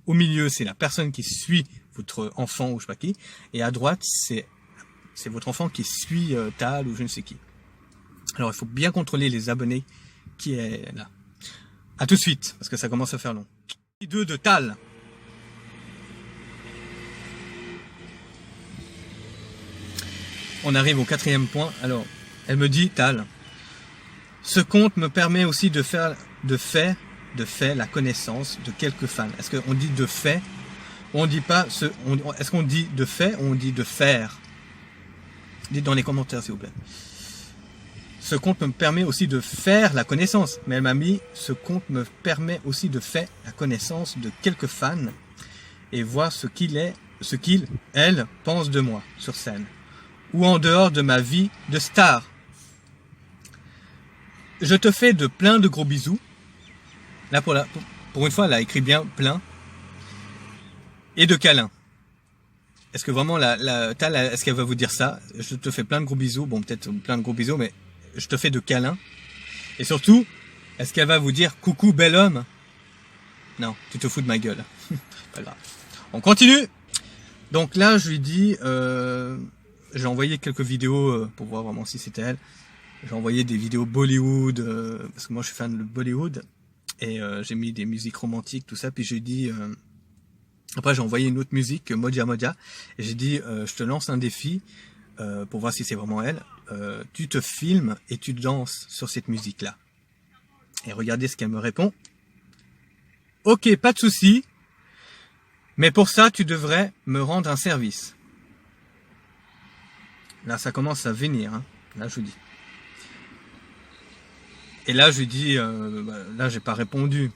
Au milieu, c'est la personne qui suit votre enfant ou je sais pas qui. Et à droite, c'est votre enfant qui suit Tal ou je ne sais qui. Alors, il faut bien contrôler les abonnés qui est là. À tout de suite, parce que ça commence à faire long. 2 de Tal. On arrive au 4e point. Alors, elle me dit, Tal, ce compte me permet aussi de faire la connaissance de quelques fans. Est-ce qu'on dit de fait ou on dit pas est-ce qu'on dit de fait ou on dit de faire? Dites dans les commentaires s'il vous plaît. Ce compte me permet aussi de faire la connaissance. Mais elle m'a mis, ce compte me permet aussi de faire la connaissance de quelques fans et voir ce elle pense de moi sur scène ou en dehors de ma vie de star. Je te fais plein de gros bisous. Là pour une fois elle a écrit bien plein. Et de câlins. est-ce que vraiment Tal, est-ce qu'elle va vous dire ça? Je te fais plein de gros bisous. Bon, peut-être plein de gros bisous, mais je te fais de câlins. Et surtout, est-ce qu'elle va vous dire coucou bel homme? Non, tu te fous de ma gueule. Pas grave. On continue. Donc là, je lui dis, j'ai envoyé quelques vidéos pour voir vraiment si c'était elle. J'ai envoyé des vidéos Bollywood, parce que moi je suis fan de Bollywood. Et j'ai mis des musiques romantiques, tout ça. Puis j'ai dit... après j'ai envoyé une autre musique, Moja Moja. Et j'ai dit, je te lance un défi pour voir si c'est vraiment elle. Tu te filmes et tu danses sur cette musique-là. Et regardez ce qu'elle me répond. Ok, pas de souci. Mais pour ça, tu devrais me rendre un service. Là, ça commence à venir. Hein. Là, je vous dis. Et là, je lui dis, là, j'ai pas répondu.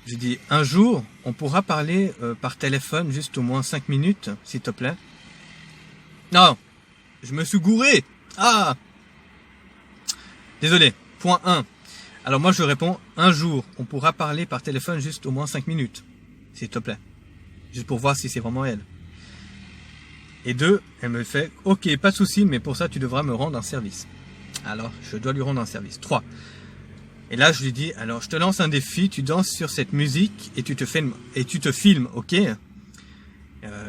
J'ai dit, un jour, on pourra parler par téléphone juste au moins 5 minutes, s'il te plaît. Non, je me suis gouré. Ah, désolé. Point 1. Alors moi, je réponds, un jour, on pourra parler par téléphone juste au moins 5 minutes, s'il te plaît. Juste pour voir si c'est vraiment elle. Et 2, elle me fait, ok, pas de souci, mais pour ça, tu devras me rendre un service. Alors, je dois lui rendre un service. 3. Et là, je lui dis, alors, je te lance un défi, tu danses sur cette musique et tu te filmes, ok?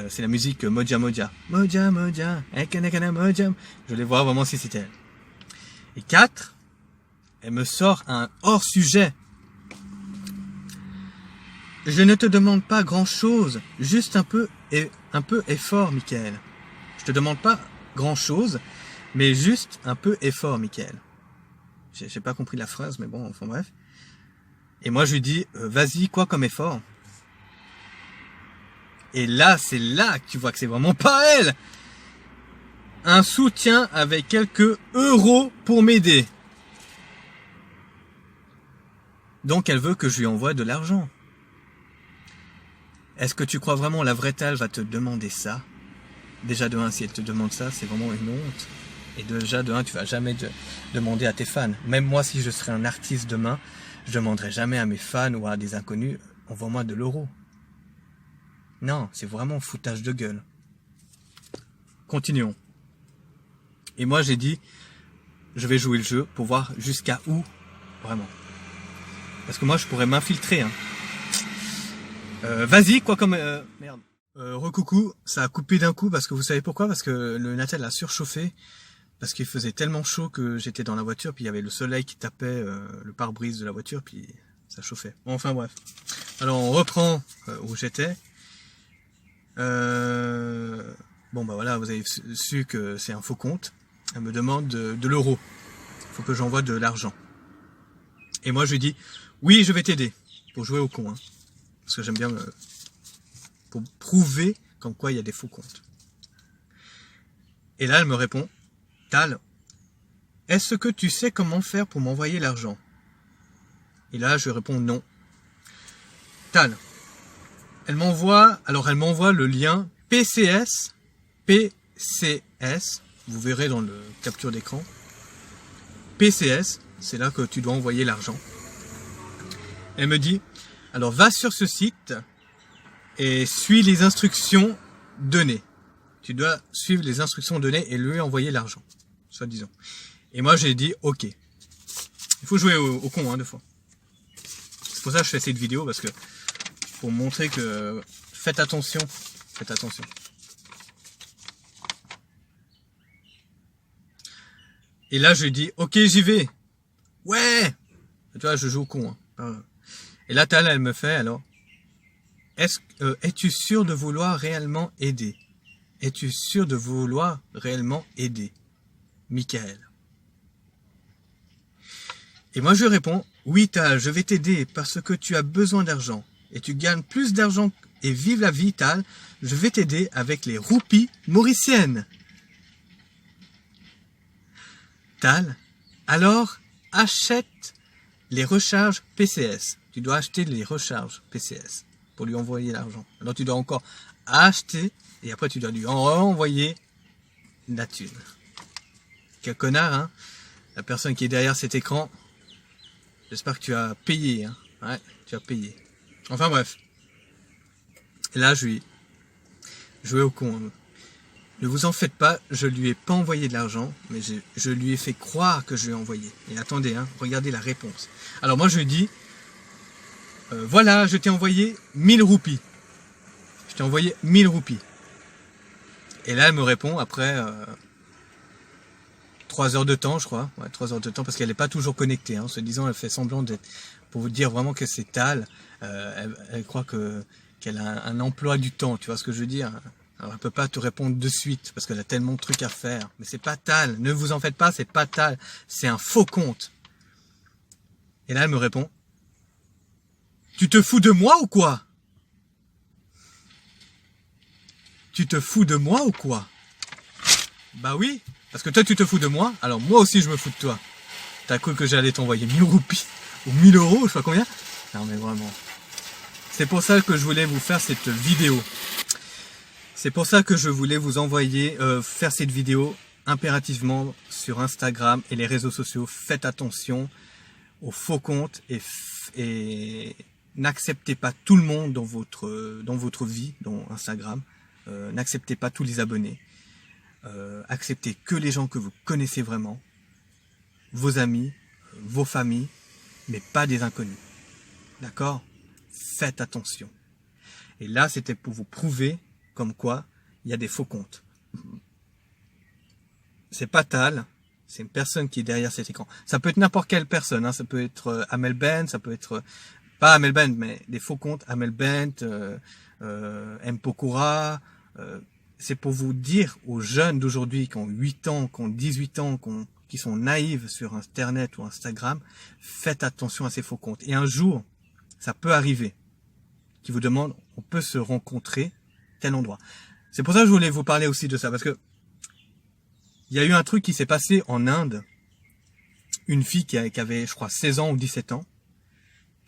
C'est la musique Moja Moja. Moja Moja, Ekana Moja. Je voulais voir vraiment si c'était elle. Et 4, elle me sort un hors-sujet. Je ne te demande pas grand-chose, juste un peu effort, Michael. Je te demande pas grand-chose, mais juste un peu effort, Michael. J'ai pas compris la phrase, mais bon, enfin bref. Et moi, je lui dis, vas-y, quoi comme effort? Et là, c'est là que tu vois que c'est vraiment pas elle. Un soutien avec quelques euros pour m'aider. Donc, elle veut que je lui envoie de l'argent. Est-ce que tu crois vraiment la vraie Tal va te demander ça? Déjà de 1, si elle te demande ça, c'est vraiment une honte. Et déjà de 1, tu vas jamais demander à tes fans. Même moi, si je serais un artiste demain, je demanderais jamais à mes fans ou à des inconnus, envoie-moi de l'euro. Non, c'est vraiment foutage de gueule. Continuons. Et moi, j'ai dit, je vais jouer le jeu pour voir jusqu'à où, vraiment. Parce que moi, je pourrais m'infiltrer, hein. Vas-y, quoi comme... merde. Recoucou, ça a coupé d'un coup parce que vous savez pourquoi? Parce que le Natel a surchauffé. Parce qu'il faisait tellement chaud que j'étais dans la voiture. Puis il y avait le soleil qui tapait le pare-brise de la voiture. Puis ça chauffait. Bon, enfin bref. Alors on reprend où j'étais. Bon bah voilà, vous avez su que c'est un faux compte. Elle me demande de l'euro. Il faut que j'envoie de l'argent. Et moi je lui dis, oui je vais t'aider. Pour jouer au con. Hein. Parce que j'aime bien pour prouver comme quoi il y a des faux comptes. Et là, elle me répond, Tal, est-ce que tu sais comment faire pour m'envoyer l'argent? Et là, je réponds non. Tal, elle m'envoie le lien PCS, vous verrez dans le capture d'écran. PCS, c'est là que tu dois envoyer l'argent. Elle me dit, alors va sur ce site et suis les instructions données. Tu dois suivre les instructions données et lui envoyer l'argent, soi-disant. Et moi j'ai dit ok. Il faut jouer au con hein, 2 fois. C'est pour ça que je fais cette vidéo parce que pour montrer que faites attention. Faites attention. Et là je lui dis ok j'y vais. Ouais. Tu vois je joue au con. Hein. Et là Tal elle me fait alors. Es-tu sûr de vouloir réellement aider? Es-tu sûr de vouloir réellement aider? Michael. Et moi je réponds, oui Tal, je vais t'aider parce que tu as besoin d'argent. Et tu gagnes plus d'argent et vive la vie Tal, je vais t'aider avec les roupies mauriciennes. Tal, alors achète les recharges PCS. Tu dois acheter les recharges PCS pour lui envoyer l'argent. Alors tu dois encore acheter et après tu dois lui envoyer la thune. Quel connard, hein? La personne qui est derrière cet écran. J'espère que tu as payé, hein? Ouais, tu as payé. Enfin bref. Et là je jouez au con. Hein. Ne vous en faites pas, je lui ai pas envoyé de l'argent, mais je lui ai fait croire que je lui ai envoyé. Et attendez, hein, regardez la réponse. Alors moi je lui dis, voilà, je t'ai envoyé 1000 roupies. Je t'ai envoyé 1000 roupies. Et là elle me répond après 3 heures de temps, je crois. Ouais, 3 heures de temps, parce qu'elle n'est pas toujours connectée. Hein, en se disant, elle fait semblant d'être, pour vous dire vraiment que c'est Tal. Elle croit qu'elle a un emploi du temps, tu vois ce que je veux dire. Alors elle peut pas te répondre de suite parce qu'elle a tellement de trucs à faire. Mais c'est pas Tal, ne vous en faites pas, c'est pas Tal, c'est un faux compte. Et là elle me répond, tu te fous de moi ou quoi? Tu te fous de moi ou quoi? Bah oui, parce que toi tu te fous de moi, alors moi aussi je me fous de toi. T'as cru que j'allais t'envoyer 1000 roupies ou 1000 euros, je sais pas combien. Non mais vraiment. C'est pour ça que je voulais vous faire cette vidéo. C'est pour ça que je voulais vous envoyer, faire cette vidéo impérativement sur Instagram et les réseaux sociaux. Faites attention aux faux comptes et n'acceptez pas tout le monde dans votre vie, dans Instagram. N'acceptez pas tous les abonnés. Acceptez que les gens que vous connaissez vraiment, vos amis, vos familles, mais pas des inconnus. D'accord? Faites attention. Et là, c'était pour vous prouver comme quoi il y a des faux comptes. C'est pas Tal, c'est une personne qui est derrière cet écran. Ça peut être n'importe quelle personne, hein. Ça peut être Amel Bent, ça peut être pas Amel Bent, mais des faux comptes, Amel Bent, M. Pokora. C'est pour vous dire aux jeunes d'aujourd'hui qui ont 8 ans, qui ont 18 ans, qui sont naïfs sur Internet ou Instagram, faites attention à ces faux comptes. Et un jour, ça peut arriver, qui vous demandent, on peut se rencontrer tel endroit. C'est pour ça que je voulais vous parler aussi de ça, parce que il y a eu un truc qui s'est passé en Inde, une fille qui avait, je crois, 16 ans ou 17 ans,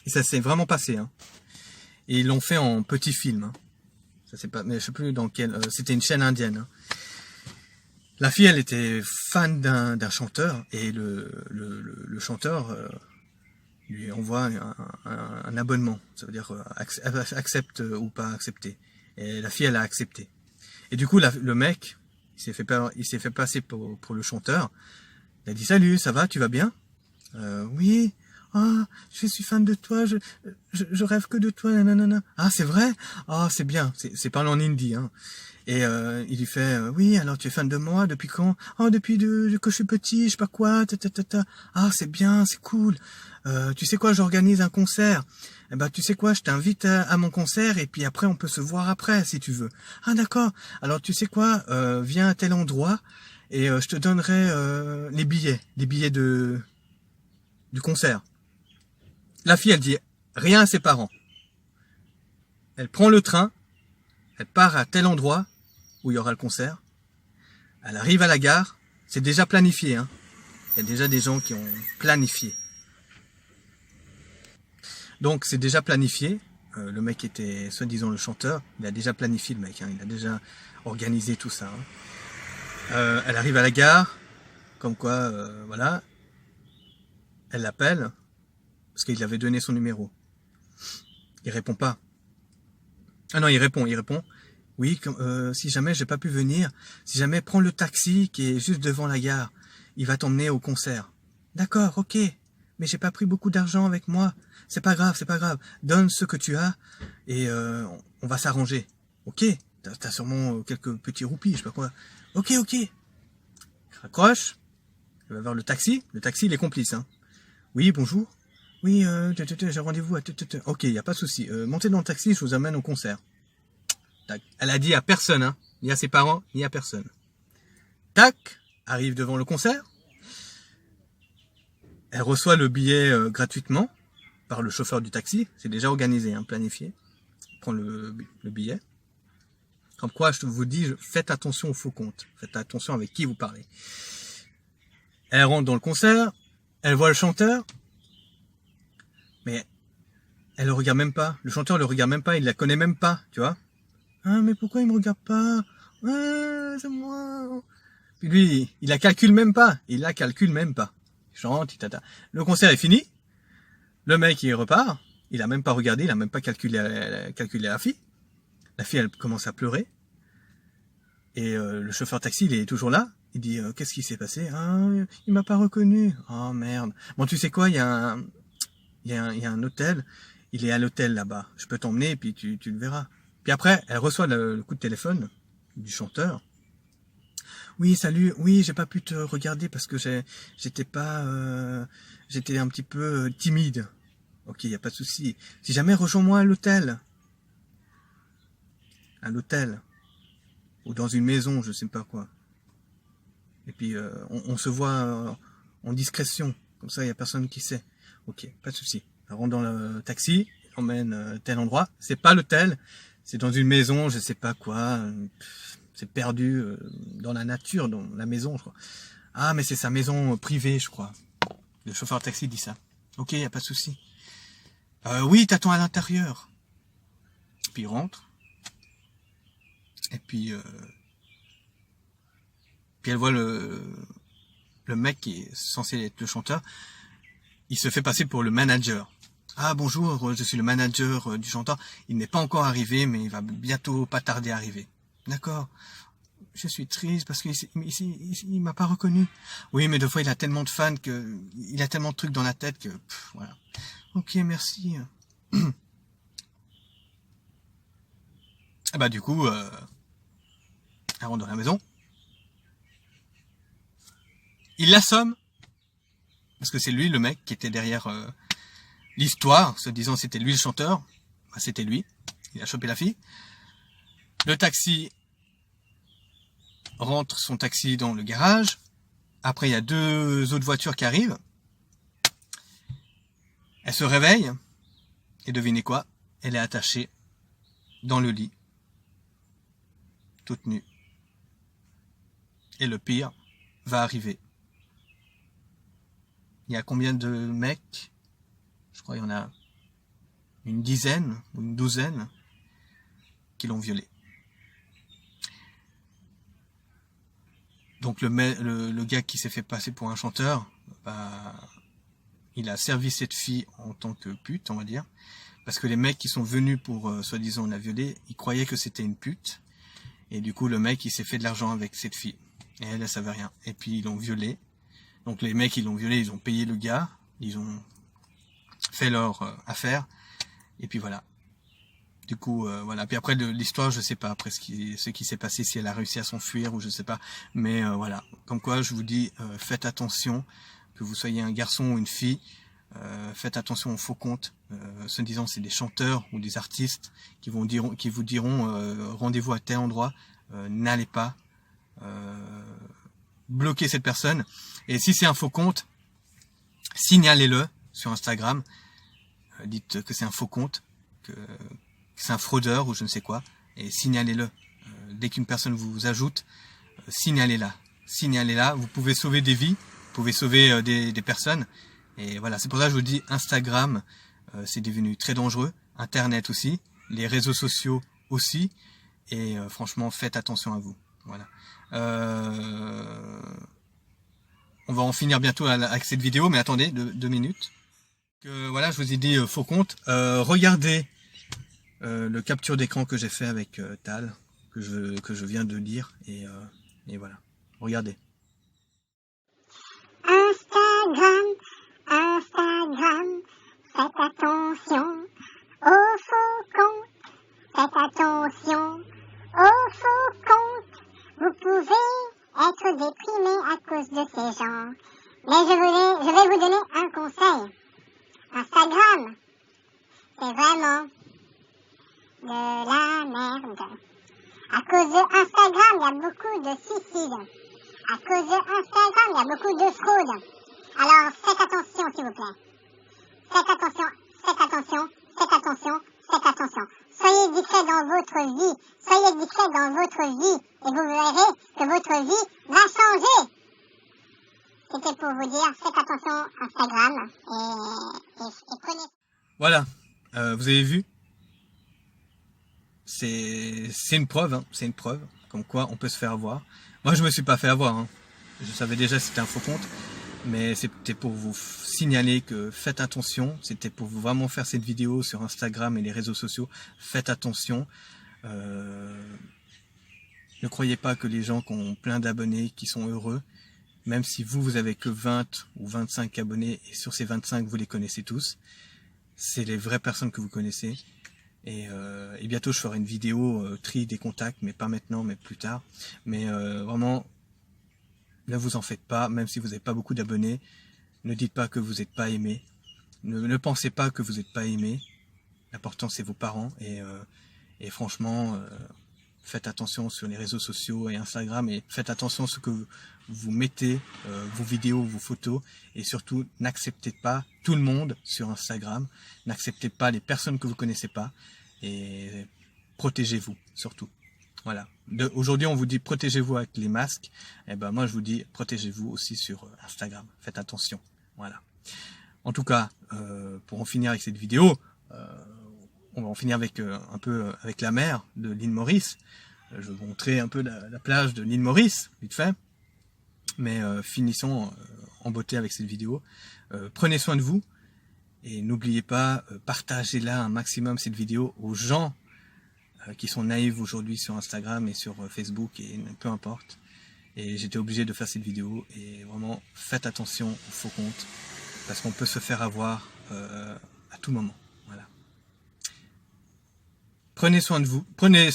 et ça s'est vraiment passé, hein. Et ils l'ont fait en petit film, hein. Ça c'est pas, mais je sais plus dans quel, c'était une chaîne indienne, hein. La fille, elle était fan d'un chanteur, et le chanteur lui envoie un abonnement, ça veut dire accepte ou pas accepter. Et la fille, elle a accepté. Et du coup, le mec, il s'est fait passer pour le chanteur. Il a dit, salut, ça va, tu vas bien? Oui. Ah, je suis fan de toi, je rêve que de toi, nanana. Ah, c'est vrai? Ah, c'est bien. C'est parlé en hindi, hein. Et il lui fait, oui, alors tu es fan de moi, depuis quand? Oh, depuis que je suis petit, je sais pas quoi, ta. Ah, c'est bien, c'est cool. Tu sais quoi, j'organise un concert. Eh ben, tu sais quoi, je t'invite à mon concert et puis après, on peut se voir après, si tu veux. Ah, d'accord. Alors, tu sais quoi, viens à tel endroit et je te donnerai les billets du concert. La fille, elle dit rien à ses parents. Elle prend le train, elle part à tel endroit où il y aura le concert. Elle arrive à la gare, c'est déjà planifié, hein. Il y a déjà des gens qui ont planifié. Donc c'est déjà planifié. Le mec était soi-disant le chanteur. Il a déjà planifié le mec, hein. Il a déjà organisé tout ça, hein. Elle arrive à la gare, comme quoi, voilà. Elle l'appelle, parce qu'il avait donné son numéro. Il répond pas. Ah non, il répond. Oui, si jamais j'ai pas pu venir, si jamais prends le taxi qui est juste devant la gare, il va t'emmener au concert. D'accord, ok, mais j'ai pas pris beaucoup d'argent avec moi. C'est pas grave. Donne ce que tu as et on va s'arranger. Ok, t'as sûrement quelques petits roupies, je sais pas quoi. Ok. Il raccroche, il va voir le taxi. Le taxi, il est complice, hein. Oui, bonjour. Oui, j'ai rendez-vous à... Ok, il n'y a pas de souci. Montez dans le taxi, je vous amène au concert. Tac. Elle a dit à personne, hein, ni à ses parents, ni à personne. Tac, arrive devant le concert. Elle reçoit le billet gratuitement par le chauffeur du taxi. C'est déjà organisé, hein, planifié. Elle prend le billet. Comme quoi, je vous dis, faites attention aux faux comptes. Faites attention avec qui vous parlez. Elle rentre dans le concert. Elle voit le chanteur. Mais elle le regarde même pas. Le chanteur le regarde même pas. Il la connaît même pas, tu vois. Ah, mais pourquoi il me regarde pas? Ouais, c'est moi. Puis lui, il la calcule même pas. Il chante, tata. Le concert est fini. Le mec, il repart. Il a même pas regardé. Il a même pas calculé la fille. La fille, elle commence à pleurer. Et le chauffeur taxi, il est toujours là. Il dit, qu'est-ce qui s'est passé? Ah, il m'a pas reconnu. Oh merde. Bon, tu sais quoi, il y a un hôtel. Il est à l'hôtel là-bas. Je peux t'emmener et puis tu le verras. Puis après, elle reçoit le coup de téléphone du chanteur. Oui, salut. Oui, j'ai pas pu te regarder parce que j'étais un petit peu timide. Ok, y a pas de souci. Si jamais, rejoins-moi à l'hôtel. À l'hôtel. Ou dans une maison, je sais pas quoi. Et puis, on se voit en discrétion. Comme ça, il y a personne qui sait. Ok, pas de souci. Elle rentre dans le taxi, elle emmène tel endroit. C'est pas l'hôtel, c'est dans une maison, je sais pas quoi. C'est perdu dans la nature, dans la maison, je crois. Ah, mais c'est sa maison privée, je crois. Le chauffeur de taxi dit ça. Ok, y a pas de souci. Oui, t'attends à l'intérieur. Puis il rentre. Et puis elle voit le mec qui est censé être le chanteur. Il se fait passer pour le manager. Ah bonjour, je suis le manager du chanteur. Il n'est pas encore arrivé, mais il va bientôt pas tarder à arriver. D'accord. Je suis triste parce qu'il m'a pas reconnu. Oui, mais des fois il a tellement de fans il a tellement de trucs dans la tête que voilà. Ok, merci. Ah bah du coup, elle rentre dans la maison. Il l'assomme parce que c'est lui le mec qui était derrière l'histoire, se disant c'était lui le chanteur. Bah, c'était lui. Il a chopé la fille. Le taxi rentre son taxi dans le garage. Après, il y a 2 autres voitures qui arrivent. Elle se réveille. Et devinez quoi? Elle est attachée dans le lit. Toute nue. Et le pire va arriver. Il y a combien de mecs? Je crois qu'il y en a une dizaine ou une douzaine qui l'ont violée. Donc le gars qui s'est fait passer pour un chanteur, bah, il a servi cette fille en tant que pute, on va dire. Parce que les mecs qui sont venus pour soi-disant la violer, ils croyaient que c'était une pute. Et du coup, le mec, il s'est fait de l'argent avec cette fille. Et elle savait rien. Et puis, ils l'ont violée. Donc les mecs, ils l'ont violée, ils ont payé le gars. Ils ont fait leur affaire. Et puis voilà. Du coup, voilà. Puis après, l'histoire, je sais pas. Après ce qui s'est passé, si elle a réussi à s'enfuir ou je sais pas. Mais voilà. Comme quoi, je vous dis, faites attention. Que vous soyez un garçon ou une fille. Faites attention aux faux comptes. Se disant c'est des chanteurs ou des artistes qui vous diront rendez-vous à tel endroit. N'allez pas. Bloquez cette personne. Et si c'est un faux compte, signalez-le sur Instagram. Dites que c'est un faux compte, que c'est un fraudeur ou je ne sais quoi, et signalez-le. Dès qu'une personne vous ajoute, signalez-la. Signalez-la. Vous pouvez sauver des vies, vous pouvez sauver des personnes. Et voilà, c'est pour ça que je vous dis, Instagram, c'est devenu très dangereux. Internet aussi, les réseaux sociaux aussi. Et franchement, faites attention à vous. Voilà. On va en finir bientôt avec cette vidéo, mais attendez 2 minutes. Voilà, je vous ai dit faux compte. Regardez le capture d'écran que j'ai fait avec Tal, que je viens de lire, et voilà. Regardez. Instagram, faites attention aux faux comptes. Faites attention aux faux comptes. Vous pouvez être déprimé à cause de ces gens. Mais je vais vous donner un conseil. Instagram, c'est vraiment de la merde. À cause de Instagram, il y a beaucoup de suicides. À cause de Instagram, il y a beaucoup de fraude. Alors, faites attention, s'il vous plaît. Faites attention, faites attention, faites attention, faites attention. Soyez discret dans votre vie. Soyez discret dans votre vie. Et vous verrez que votre vie va changer. C'était pour vous dire, faites attention Instagram et prenez... Voilà, vous avez vu? C'est une preuve, hein. C'est une preuve, comme quoi on peut se faire avoir. Moi je me suis pas fait avoir, hein. Je savais déjà que c'était un faux compte, mais c'était pour vous signaler que faites attention. C'était pour vous vraiment faire cette vidéo sur Instagram et les réseaux sociaux. Faites attention. Ne croyez pas que les gens qui ont plein d'abonnés, qui sont heureux, même si vous avez que 20 ou 25 abonnés, et sur ces 25, vous les connaissez tous, c'est les vraies personnes que vous connaissez. Et bientôt, je ferai une vidéo tri des contacts, mais pas maintenant, mais plus tard. Mais vraiment, ne vous en faites pas, même si vous n'avez pas beaucoup d'abonnés. Ne dites pas que vous n'êtes pas aimé. Ne pensez pas que vous n'êtes pas aimé. L'important, c'est vos parents. Et franchement, faites attention sur les réseaux sociaux et Instagram. Et faites attention à ce que vous mettez, vos vidéos, vos photos. Et surtout, n'acceptez pas tout le monde sur Instagram. N'acceptez pas les personnes que vous ne connaissez pas. Et protégez-vous, surtout. Voilà. Aujourd'hui, on vous dit protégez-vous avec les masques. Et ben moi, je vous dis protégez-vous aussi sur Instagram. Faites attention. Voilà. En tout cas, pour en finir avec cette vidéo, on va en finir avec un peu avec la mer de l'île Maurice. Je vais vous montrer un peu la plage de l'île Maurice, vite fait. Mais finissons en beauté avec cette vidéo. Prenez soin de vous. Et n'oubliez pas, partagez-la un maximum cette vidéo aux gens qui sont naïfs aujourd'hui sur Instagram et sur Facebook et peu importe. Et j'étais obligé de faire cette vidéo et vraiment faites attention aux faux comptes parce qu'on peut se faire avoir à tout moment. Voilà. Prenez soin de vous, prenez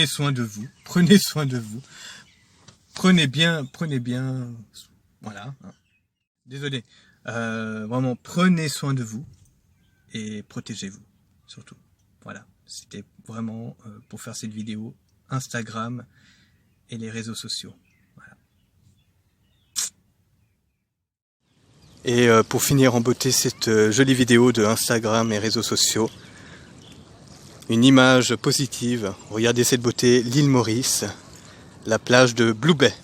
soin de vous, prenez soin de vous, prenez bien, voilà. Désolé. Vraiment, prenez soin de vous et protégez-vous, surtout. Voilà, c'était vraiment pour faire cette vidéo, Instagram et les réseaux sociaux. Voilà. Et pour finir en beauté cette jolie vidéo de Instagram et réseaux sociaux, une image positive, regardez cette beauté, l'île Maurice, la plage de Blue Bay.